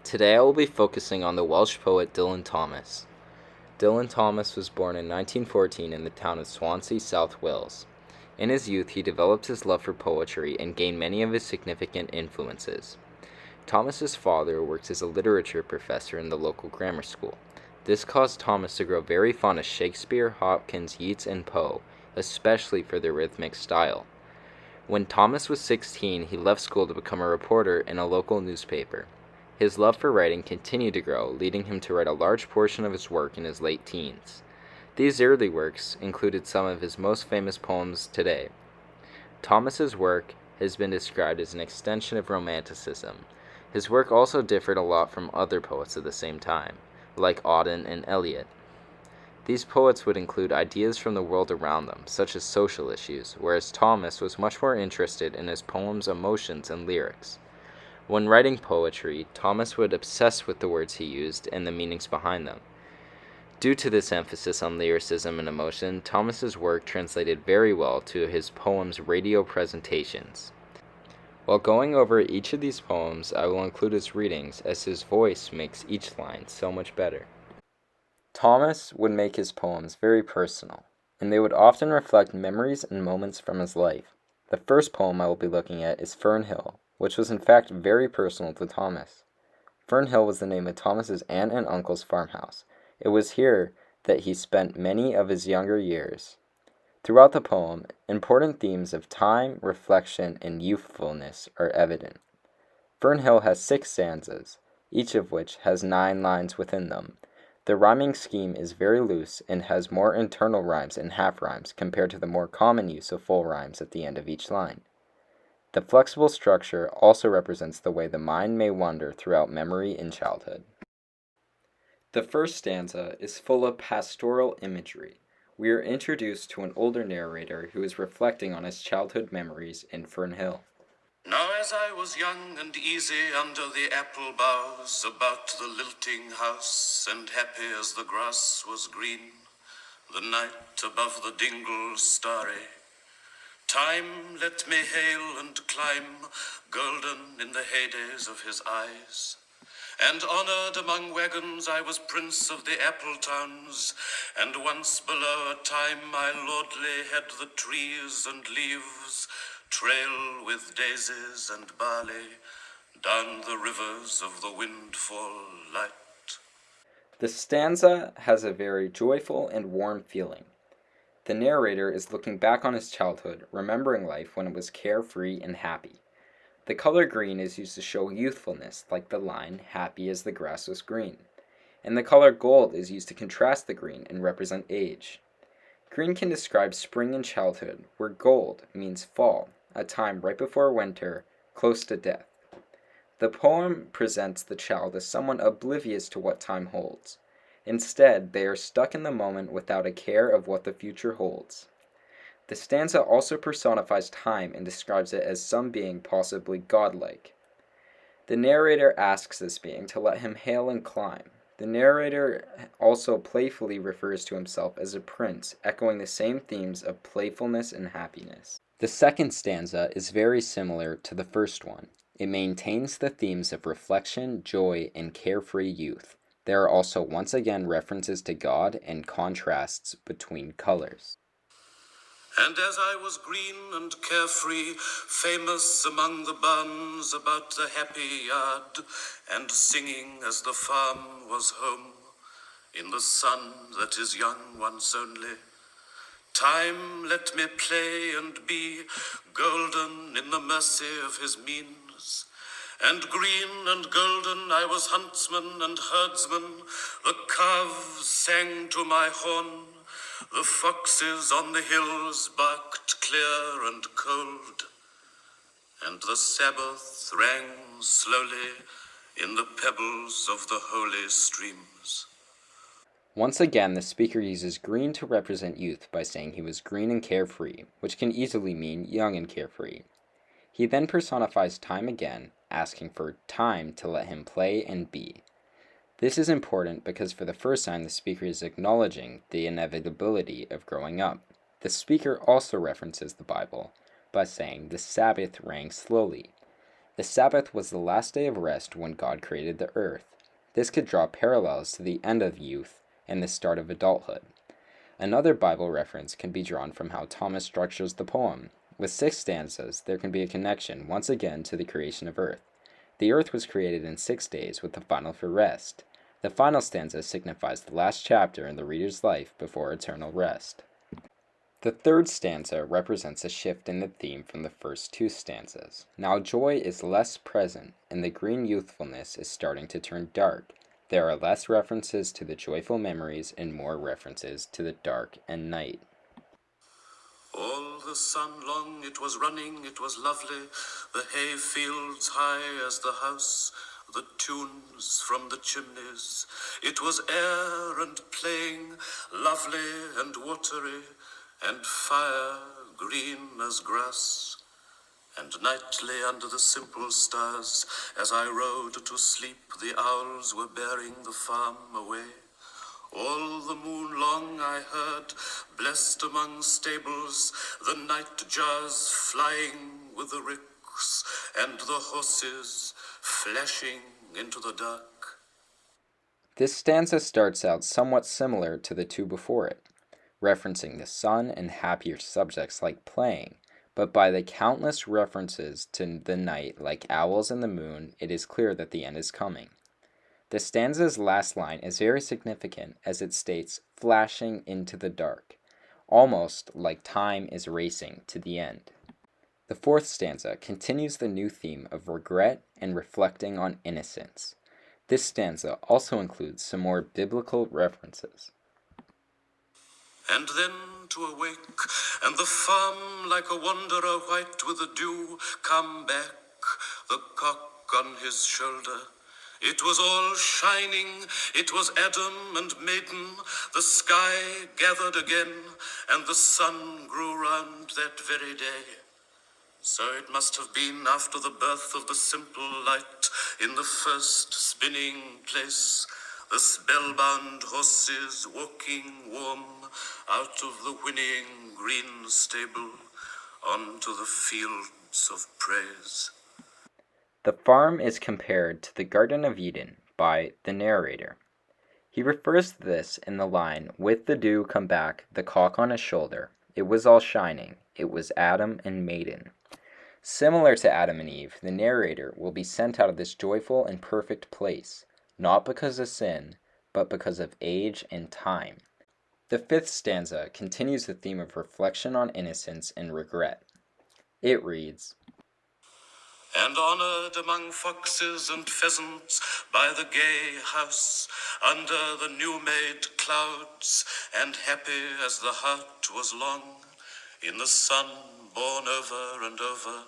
Today I will be focusing on the Welsh poet Dylan Thomas. Dylan Thomas was born in 1914 in the town of Swansea, South Wales. In his youth, he developed his love for poetry and gained many of his significant influences. Thomas's father worked as a literature professor in the local grammar school. This caused Thomas to grow very fond of Shakespeare, Hopkins, Yeats, and Poe, especially for their rhythmic style. When Thomas was 16, he left school to become a reporter in a local newspaper. His love for writing continued to grow, leading him to write a large portion of his work in his late teens. These early works included some of his most famous poems today. Thomas's work has been described as an extension of Romanticism. His work also differed a lot from other poets of the same time, like Auden and Eliot. These poets would include ideas from the world around them, such as social issues, whereas Thomas was much more interested in his poems' emotions and lyrics. When writing poetry, Thomas would obsess with the words he used and the meanings behind them. Due to this emphasis on lyricism and emotion, Thomas's work translated very well to his poems' radio presentations. While going over each of these poems, I will include his readings, as his voice makes each line so much better. Thomas would make his poems very personal, and they would often reflect memories and moments from his life. The first poem I will be looking at is Fern, which was in fact very personal to Thomas. Fern was the name of Thomas's aunt and uncle's farmhouse. It was here that he spent many of his younger years. Throughout the poem, important themes of time, reflection, and youthfulness are evident. Fern has 6 stanzas, each of which has 9 lines within them. The rhyming scheme is very loose and has more internal rhymes and half rhymes compared to the more common use of full rhymes at the end of each line. The flexible structure also represents the way the mind may wander throughout memory in childhood. The first stanza is full of pastoral imagery. We are introduced to an older narrator who is reflecting on his childhood memories in Fern. Now as I was young and easy under the apple boughs, about the lilting house, and happy as the grass was green, the night above the dingle starry, time let me hail and climb, golden in the heydays of his eyes. And honored among wagons I was prince of the apple towns, and once below a time my lordly had the trees and leaves trail with daisies and barley down the rivers of the windfall light. The stanza has a very joyful and warm feeling. The narrator is looking back on his childhood, remembering life when it was carefree and happy. The color green is used to show youthfulness, like the line, happy as the grass was green. And the color gold is used to contrast the green and represent age. Green can describe spring and childhood, where gold means fall, a time right before winter, close to death. The poem presents the child as someone oblivious to what time holds. Instead, they are stuck in the moment without a care of what the future holds. The stanza also personifies time and describes it as some being possibly godlike. The narrator asks this being to let him hail and climb. The narrator also playfully refers to himself as a prince, echoing the same themes of playfulness and happiness. The second stanza is very similar to the first one. It maintains the themes of reflection, joy, and carefree youth. There are also once again references to God and contrasts between colors. And as I was green and carefree, famous among the barns about the happy yard, and singing as the farm was home, in the sun that is young once only, time let me play and be, golden in the mercy of his means. And green and golden I was huntsman and herdsman, the calves sang to my horn, the foxes on the hills barked clear and cold, and the Sabbath rang slowly in the pebbles of the holy streams. Once again, the speaker uses green to represent youth by saying he was green and carefree, which can easily mean young and carefree. He then personifies time again, asking for time to let him play and be. This is important because for the first time the speaker is acknowledging the inevitability of growing up. The speaker also references the Bible by saying the Sabbath rang slowly. The Sabbath was the last day of rest when God created the earth. This could draw parallels to the end of youth and the start of adulthood. Another Bible reference can be drawn from how Thomas structures the poem. With 6 stanzas, there can be a connection once again to the creation of earth. The earth was created in 6 days, with the final for rest. The final stanza signifies the last chapter in the reader's life before eternal rest. The third stanza represents a shift in the theme from the first 2 stanzas. Now joy is less present, and the green youthfulness is starting to turn dark. There are less references to the joyful memories and more references to the dark and night. All the sun long it was running, it was lovely, the hay fields high as the house, the tunes from the chimneys. It was air and playing, lovely and watery, and fire green as grass. And nightly under the simple stars, as I rode to sleep, the owls were bearing the farm away. All the moon long I heard, blessed among stables, the nightjars flying with the ricks, and the horses flashing into the dark. This stanza starts out somewhat similar to the 2 before it, referencing the sun and happier subjects like playing, but by the countless references to the night like owls and the moon, it is clear that the end is coming. The stanza's last line is very significant as it states, flashing into the dark, almost like time is racing to the end. The 4th stanza continues the new theme of regret and reflecting on innocence. This stanza also includes some more biblical references. And then to awake, and the farm like a wanderer white with the dew come back, the cock on his shoulder. It was all shining, it was Adam and maiden, the sky gathered again, and the sun grew round that very day. So it must have been after the birth of the simple light in the first spinning place, the spellbound horses walking warm out of the whinnying green stable onto the fields of praise. The farm is compared to the Garden of Eden by the narrator. He refers to this in the line, with the dew come back, the cock on his shoulder. It was all shining. It was Adam and maiden. Similar to Adam and Eve, the narrator will be sent out of this joyful and perfect place, not because of sin, but because of age and time. The 5th stanza continues the theme of reflection on innocence and regret. It reads, And honored among foxes and pheasants by the gay house, under the new-made clouds, and happy as the heart was long, in the sun born over and over,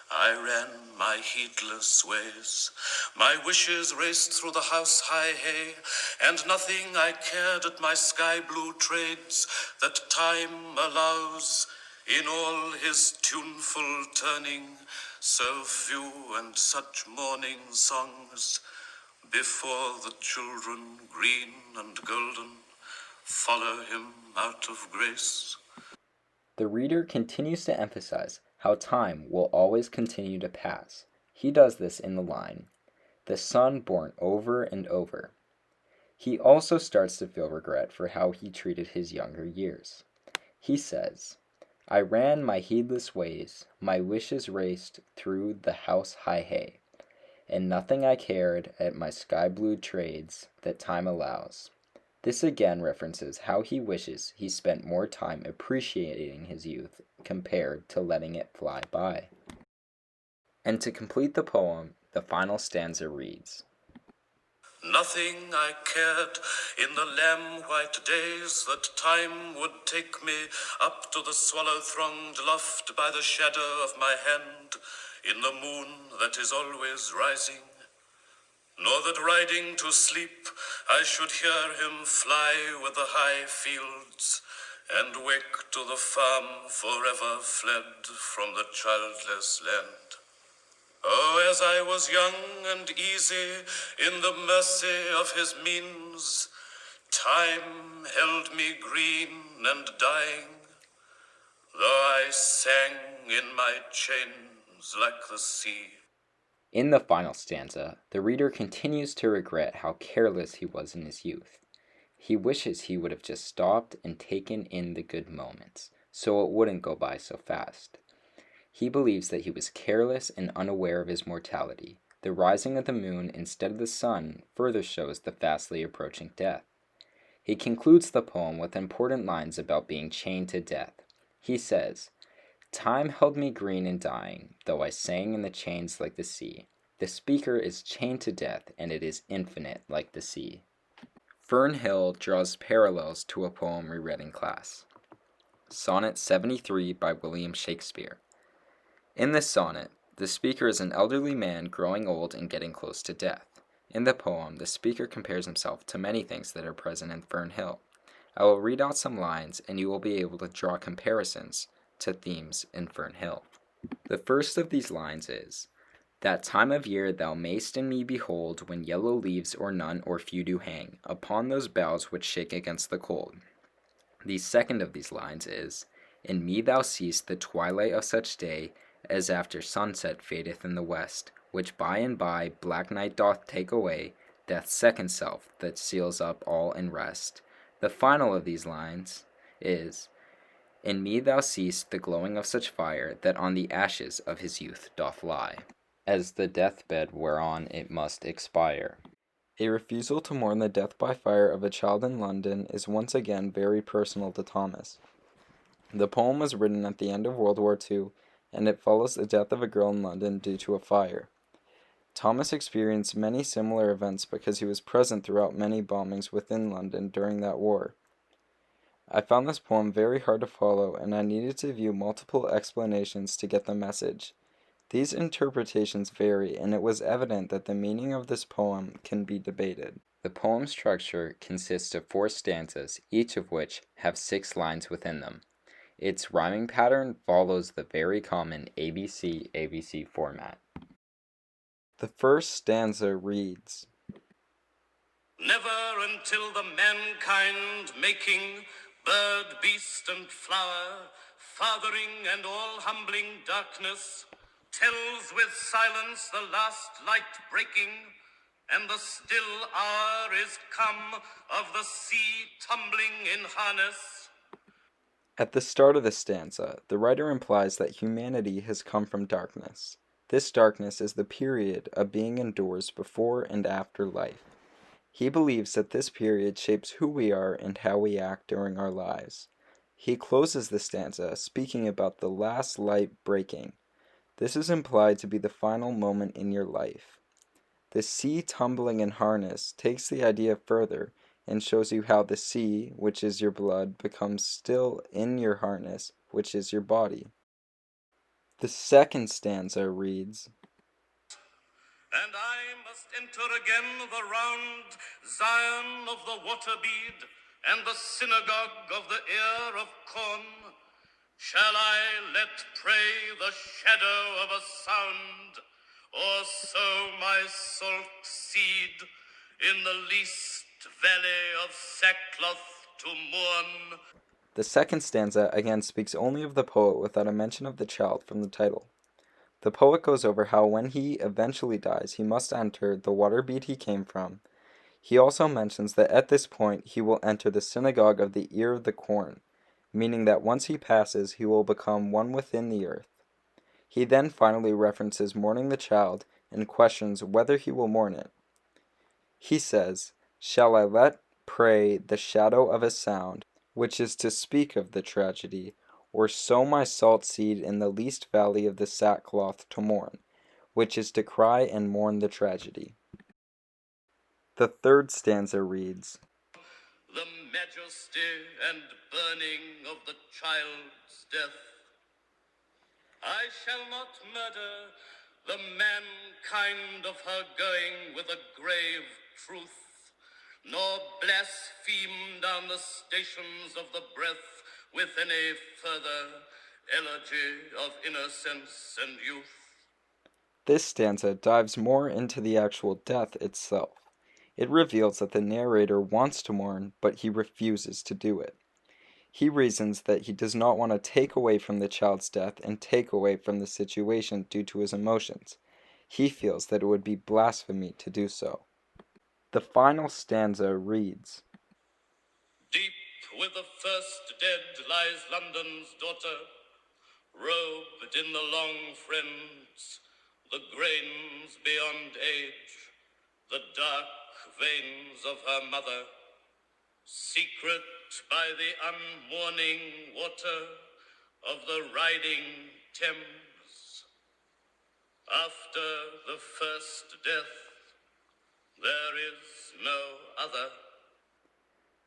I ran my heedless ways. My wishes raced through the house-high hay, and nothing I cared at my sky-blue trades that time allows in all his tuneful turning, so few and such morning songs, before the children green and golden follow him out of grace. The reader continues to emphasize how time will always continue to pass. He does this in the line, the sun born over and over. He also starts to feel regret for how he treated his younger years. He says, I ran my heedless ways, my wishes raced through the house-high hay, and nothing I cared at my sky-blue trades that time allows. This again references how he wishes he spent more time appreciating his youth compared to letting it fly by. And to complete the poem, the final stanza reads, Nothing I cared in the lamb-white days that time would take me up to the swallow-thronged loft by the shadow of my hand in the moon that is always rising, nor that riding to sleep I should hear him fly with the high fields and wake to the farm forever fled from the childless land. Oh, as I was young and easy in the mercy of his means, time held me green and dying, though I sang in my chains like the sea. In the final stanza, the reader continues to regret how careless he was in his youth. He wishes he would have just stopped and taken in the good moments, so it wouldn't go by so fast. He believes that he was careless and unaware of his mortality. The rising of the moon instead of the sun further shows the fastly approaching death. He concludes the poem with important lines about being chained to death. He says, "Time held me green and dying, though I sang in the chains like the sea. The speaker is chained to death, and it is infinite like the sea." Fern Hill draws parallels to a poem we read in class. Sonnet 73 by William Shakespeare. In this sonnet, the speaker is an elderly man growing old and getting close to death. In the poem, the speaker compares himself to many things that are present in Fern Hill. I will read out some lines, and you will be able to draw comparisons to themes in Fern Hill. The first of these lines is, "That time of year thou mayst in me behold, when yellow leaves or none or few do hang upon those boughs which shake against the cold." The second of these lines is, "In me thou seest the twilight of such day as after sunset fadeth in the west, which by and by black night doth take away, death's second self that seals up all in rest." The final of these lines is, "In me thou seest the glowing of such fire that on the ashes of his youth doth lie, as the deathbed whereon it must expire." A refusal to mourn the death by fire of a child in London is once again very personal to Thomas. The poem was written at the end of World War II, and it follows the death of a girl in London due to a fire. Thomas experienced many similar events because he was present throughout many bombings within London during that war. I found this poem very hard to follow, and I needed to view multiple explanations to get the message. These interpretations vary, and it was evident that the meaning of this poem can be debated. The poem's structure consists of 4 stanzas, each of which have 6 lines within them. Its rhyming pattern follows the very common ABC format. The first stanza reads, Never until the mankind making, bird, beast, and flower, fathering and all humbling darkness, tells with silence the last light breaking, and the still hour is come of the sea tumbling in harness. At the start of the stanza, the writer implies that humanity has come from darkness. This darkness is the period a being endures before and after life. He believes that this period shapes who we are and how we act during our lives. He closes the stanza speaking about the last light breaking. This is implied to be the final moment in your life. The sea tumbling in harness takes the idea further and shows you how the sea, which is your blood, becomes still in your harness, which is your body. The second stanza reads, And I must enter again the round Zion of the water bead and the synagogue of the ear of corn. Shall I let pray the shadow of a sound, or sow my salt seed in the least valley of sackcloth to mourn? The second stanza again speaks only of the poet without a mention of the child from the title. The poet goes over how when he eventually dies, he must enter the water bead he came from. He also mentions that at this point he will enter the synagogue of the ear of the corn, meaning that once he passes, he will become one within the earth. He then finally references mourning the child and questions whether he will mourn it. He says, "Shall I let pray the shadow of a sound, which is to speak of the tragedy, or sow my salt seed in the least valley of the sackcloth to mourn, which is to cry and mourn the tragedy?" The third stanza reads, The majesty and burning of the child's death. I shall not murder the mankind of her going with a grave truth, nor blaspheme down the stations of the breath with any further elegy of innocence and youth. This stanza dives more into the actual death itself. It reveals that the narrator wants to mourn, but he refuses to do it. He reasons that he does not want to take away from the child's death and take away from the situation due to his emotions. He feels that it would be blasphemy to do so. The final stanza reads, Deep with the first dead lies London's daughter, robed in the long friends, the grains beyond age, the dark veins of her mother, secret by the unmourning water of the riding Thames. After the first death, there is no other.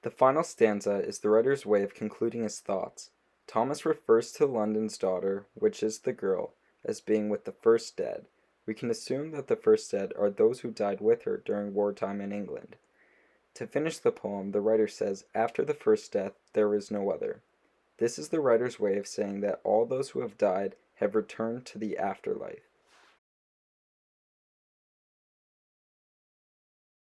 The final stanza is the writer's way of concluding his thoughts. Thomas refers to London's daughter, which is the girl, as being with the first dead. We can assume that the first dead are those who died with her during wartime in England. To finish the poem, the writer says, after the first death, there is no other. This is the writer's way of saying that all those who have died have returned to the afterlife.